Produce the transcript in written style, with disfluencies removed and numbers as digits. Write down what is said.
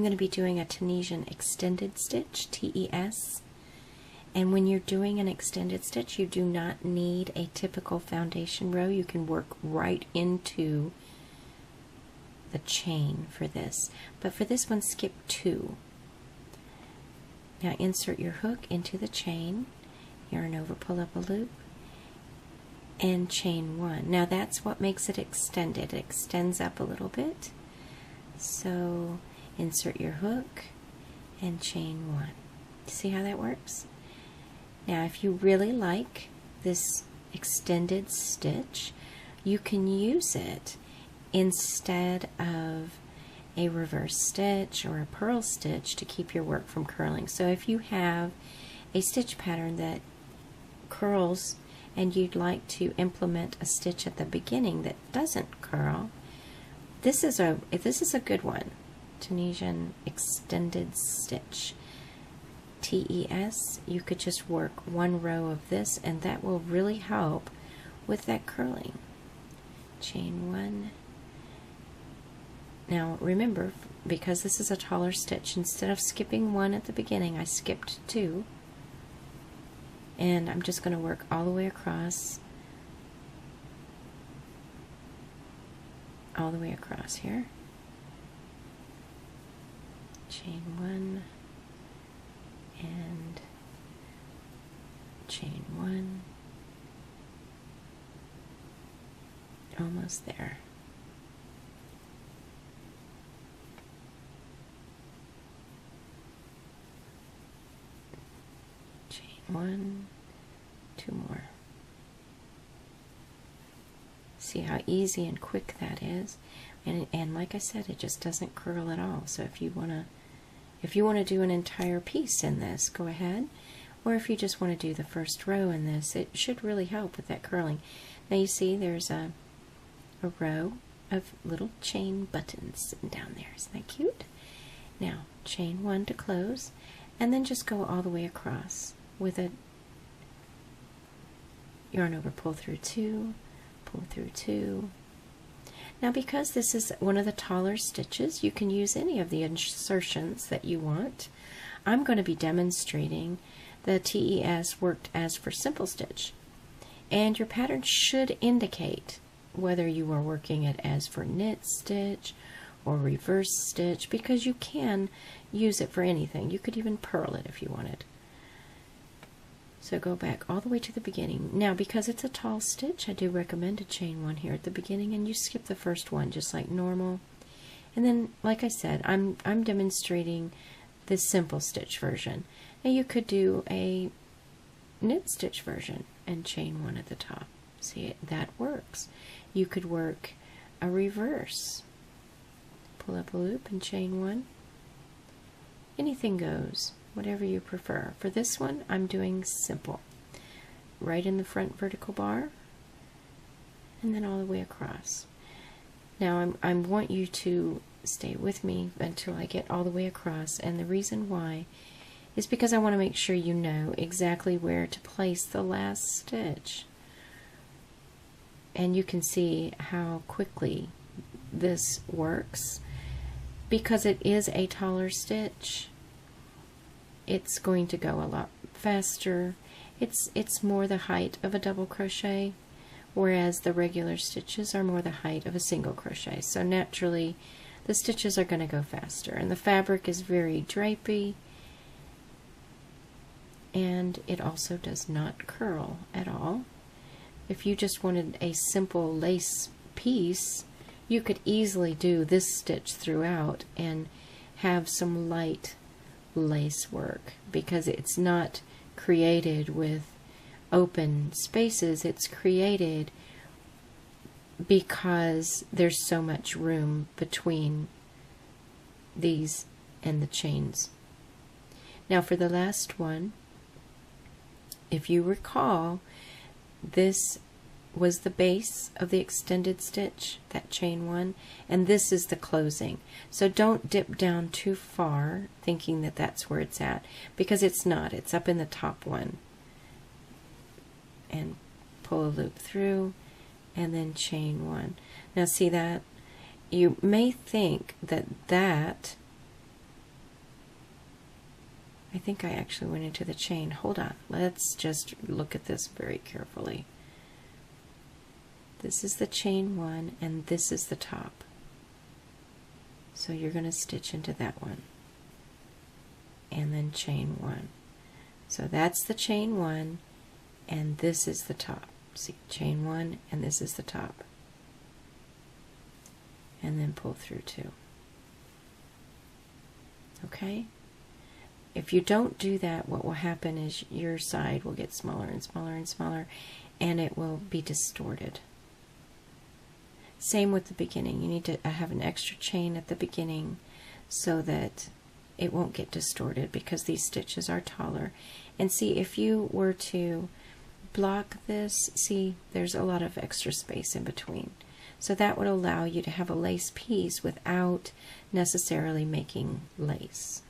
I'm going to be doing a Tunisian extended stitch, TES. And when you're doing an extended stitch, you do not need a typical foundation row. You can work right into the chain for this. But for this one, skip 2. Now insert your hook into the chain, yarn over, pull up a loop, and chain 1. Now that's what makes it extended. It extends up a little bit. So insert your hook and chain 1. See how that works? Now if you really like this extended stitch, you can use it instead of a reverse stitch or a purl stitch to keep your work from curling. So if you have a stitch pattern that curls and you'd like to implement a stitch at the beginning that doesn't curl, this is a good one. Tunisian extended stitch, TES. You could just work one row of this and that will really help with that curling. Chain 1. Now remember, because this is a taller stitch, instead of skipping 1 at the beginning, I skipped 2. And I'm just going to work all the way across. All the way across here. Chain 1 and chain 1. Almost there. Chain 1, 2 more. See how easy and quick that is, and like I said, it just doesn't curl at all. So if you want to do an entire piece in this, go ahead. Or if you just want to do the first row in this, it should really help with that curling. Now you see there's a row of little chain buttons sitting down there. Isn't that cute? Now chain 1 to close, and then just go all the way across with a yarn over, pull through 2, pull through 2. Now because this is one of the taller stitches, you can use any of the insertions that you want. I'm going to be demonstrating the TES worked as for simple stitch, and your pattern should indicate whether you are working it as for knit stitch or reverse stitch, because you can use it for anything. You could even purl it if you wanted. So go back all the way to the beginning. Now because it's a tall stitch, I do recommend to chain 1 here at the beginning, and you skip the first one just like normal. And then, like I said, I'm demonstrating the simple stitch version. Now you could do a knit stitch version and chain 1 at the top. See, that works. You could work a reverse. Pull up a loop and chain 1. Anything goes. Whatever you prefer. For this one, I'm doing simple. Right in the front vertical bar, and then all the way across. Now I want you to stay with me until I get all the way across, and the reason why is because I want to make sure you know exactly where to place the last stitch. And you can see how quickly this works. Because it is a taller stitch, it's going to go a lot faster. It's more the height of a double crochet, whereas the regular stitches are more the height of a single crochet. So naturally, the stitches are going to go faster. And the fabric is very drapey, and it also does not curl at all. If you just wanted a simple lace piece, you could easily do this stitch throughout and have some light lace work, because it's not created with open spaces. It's created because there's so much room between these and the chains. Now for the last one, if you recall, this was the base of the extended stitch, that chain 1, and this is the closing. So don't dip down too far thinking that that's where it's at, because it's not. It's up in the top one. And pull a loop through and then chain 1. Now see that? You may think that that I think I actually went into the chain. Hold on, let's just look at this very carefully. This is the chain 1 and this is the top. So you're going to stitch into that one and then chain 1. So that's the chain 1 and this is the top. See, chain 1 and this is the top. And then pull through 2. Okay? If you don't do that, what will happen is your side will get smaller and smaller and smaller, and it will be distorted. Same with the beginning. You need to have an extra chain at the beginning so that it won't get distorted, because these stitches are taller. And see, if you were to block this, see, there's a lot of extra space in between. So that would allow you to have a lace piece without necessarily making lace.